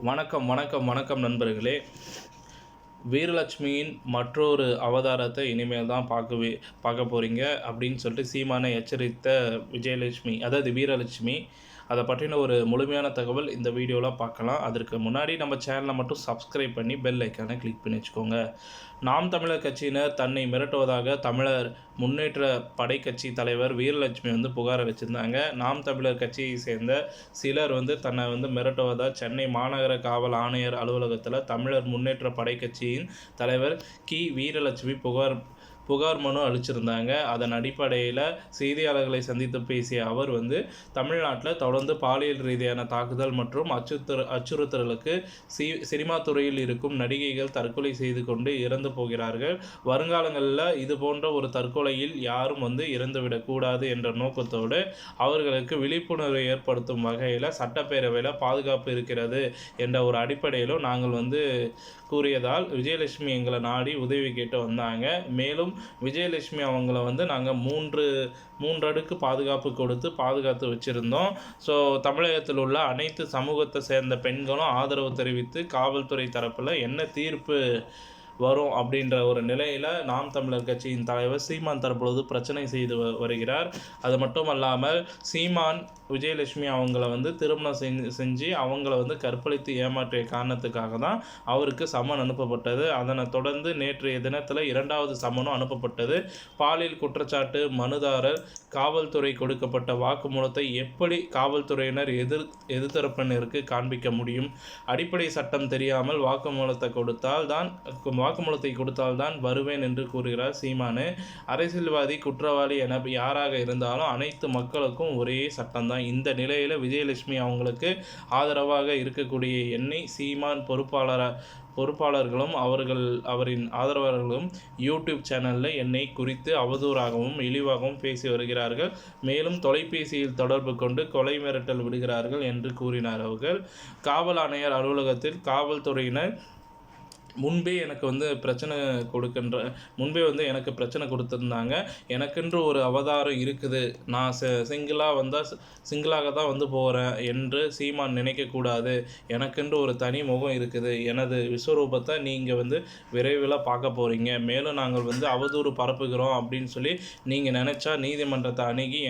வணக்கம் வணக்கம் வணக்கம் நண்பர்களே. வீரலட்சுமியின் மற்றொரு அவதாரத்தை இனிமேல் தான் பார்க்க போகிறீங்க அப்படின்னு சொல்லிட்டு சீமானை எச்சரித்த விஜயலட்சுமி, அதாவது வீரலட்சுமி. அதை பற்றின ஒரு முழுமையான தகவல் இந்த வீடியோவில் பார்க்கலாம். அதற்கு முன்னாடி நம்ம சேனலை மட்டும் சப்ஸ்கிரைப் பண்ணி பெல் ஐக்கானை கிளிக் பண்ணி வச்சுக்கோங்க. நாம் தமிழர் கட்சியினர் தன்னை மிரட்டுவதாக தமிழர் முன்னேற்ற படை கட்சி தலைவர் வீரலட்சுமி புகாரை வச்சுருந்தாங்க. நாம் தமிழர் கட்சியை சேர்ந்த சிலர் தன்னை மிரட்டுவதாக சென்னை மாநகர காவல் ஆணையர் அலுவலகத்தில் தமிழர் முன்னேற்ற படை கட்சியின் தலைவர் வீரலட்சுமி புகார் மனு அளிச்சிருந்தாங்க. அதன் அடிப்படையில் செய்தியாளர்களை சந்தித்து பேசிய அவர் தமிழ்நாட்டில் தொடர்ந்து பாலியல் ரீதியான தாக்குதல் மற்றும் அச்சுறுத்தலுக்கு சினிமா துறையில் இருக்கும் நடிகைகள் தற்கொலை செய்து கொண்டு இறந்து போகிறார்கள். வருங்காலங்களில் இது போன்ற ஒரு தற்கொலையில் யாரும் இறந்துவிடக்கூடாது என்ற நோக்கத்தோடு அவர்களுக்கு விழிப்புணர்வை ஏற்படுத்தும் வகையில் சட்டப்பேரவையில் பாதுகாப்பு இருக்கிறது என்ற ஒரு அடிப்படையிலும் நாங்கள் கூறியதால் விஜயலட்சுமி எங்களை நாடி உதவி கேட்டு வந்தாங்க. மேலும் விஜயலட்சுமி அவங்கள நாங்கள் மூன்று அடுக்கு பாதுகாப்பு கொடுத்து பாதுகாத்து வச்சுருந்தோம். ஸோ தமிழகத்தில் உள்ள அனைத்து சமூகத்தை சேர்ந்த பெண்களும் ஆதரவு தெரிவித்து காவல்துறை தரப்பில் என்ன தீர்ப்பு வரும் அப்படின்ற ஒரு நிலையில் நாம் தமிழர் கட்சியின் தலைவர் சீமான் தற்பொழுது பிரச்சனை செய்து வருகிறார். அது மட்டும் அல்லாமல் சீமான் விஜயலட்சுமி அவங்கள திருமணம் செஞ்சு அவங்கள கற்பழித்து ஏமாற்றிய காரணத்துக்காக தான் அவருக்கு சம்மன் அனுப்பப்பட்டது. அதனை தொடர்ந்து நேற்றைய தினத்தில் 2வது சம்மனும் அனுப்பப்பட்டது. பாலியல் குற்றச்சாட்டு மனுதாரர் காவல்துறை கொடுக்கப்பட்ட வாக்குமூலத்தை எப்படி காவல்துறையினர் எதிர்த்தரப்பினருக்கு காண்பிக்க முடியும்? அடிப்படை சட்டம் தெரியாமல் வாக்குமூலத்தை கொடுத்தால்தான் வருவேன் என்று கூறுகிறார் சீமானு. அரசியல்வாதி குற்றவாளி என யாராக இருந்தாலும் அனைத்து மக்களுக்கும் ஒரே சட்டம்தான். இந்த நிலையில் விஜயலட்சுமி அவங்களுக்கு ஆதரவாக இருக்கக்கூடிய என்னை சீமான் பொறுப்பாளர்களும் அவரின் ஆதரவாளர்களும் யூடியூப் சேனலில் என்னை குறித்து அவதூறாகவும் இழிவாகவும் பேசி வருகிறார்கள். மேலும் தொலைபேசியில் தொடர்பு கொண்டு கொலை மிரட்டல் விடுகிறார்கள் என்று கூறினார். அவர்கள் காவல் ஆணையர் அலுவலகத்தில் காவல்துறையினர் முன்பே எனக்கு பிரச்சனை எனக்கு பிரச்சனை கொடுத்துருந்தாங்க. எனக்கென்று ஒரு அவதாரம் இருக்குது, நான் சிங்கிளாக தான் போகிறேன் என்று சீமான் நினைக்கக்கூடாது. எனக்கென்று ஒரு தனி முகம் இருக்குது. எனது விஸ்வரூபத்தை நீங்கள் விரைவில் பார்க்க போகிறீங்க. மேலும் நாங்கள் அவதூறு பரப்புகிறோம் அப்படின்னு சொல்லி நீங்கள் நினச்சா நீதிமன்றத்தை அணுகி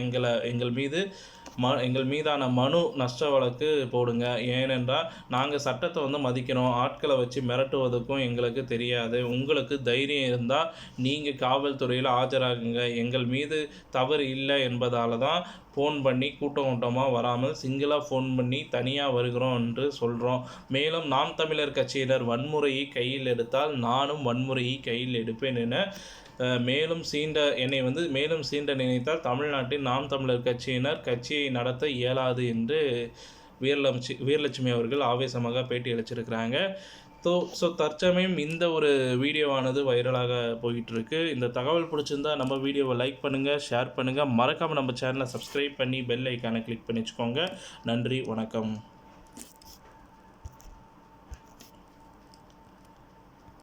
எங்கள் மீதான மனு நஷ்ட வழக்கு போடுங்க. ஏனென்றால் நாங்கள் சட்டத்தை மதிக்கிறோம். ஆட்களை வச்சு மிரட்டுவதற்கும் எங்களுக்கு தெரியாது. உங்களுக்கு தைரியம் இருந்தால் நீங்கள் காவல்துறையில் ஆஜராகுங்க. எங்கள் மீது தவறு இல்லை என்பதால் தான் ஃபோன் பண்ணி கூட்டமாக வராமல் சிங்கிளாக ஃபோன் பண்ணி தனியாக வருகிறோம் என்று சொல்கிறோம். மேலும் நாம் தமிழர் கட்சியினர் வன்முறையை கையில் எடுத்தால் நானும் வன்முறையை கையில் எடுப்பேன் என என்னை மேலும் சீண்ட நினைத்தால் தமிழ்நாட்டில் நாம் தமிழர் கட்சியினர் கட்சியை நடத்த இயலாது என்று வீரலட்சுமி அவர்கள் ஆவேசமாக பேட்டி அளிச்சிருக்கிறாங்க. ஸோ தற்சமயம் இந்த ஒரு வீடியோவானது வைரலாக போயிட்டுருக்கு. இந்த தகவல் பிடிச்சிருந்தா நம்ம வீடியோவை லைக் பண்ணுங்கள், ஷேர் பண்ணுங்கள், மறக்காமல் நம்ம சேனலை சப்ஸ்கிரைப் பண்ணி பெல் ஐக்கானை கிளிக் பண்ணி வச்சுக்கோங்க. நன்றி, வணக்கம்.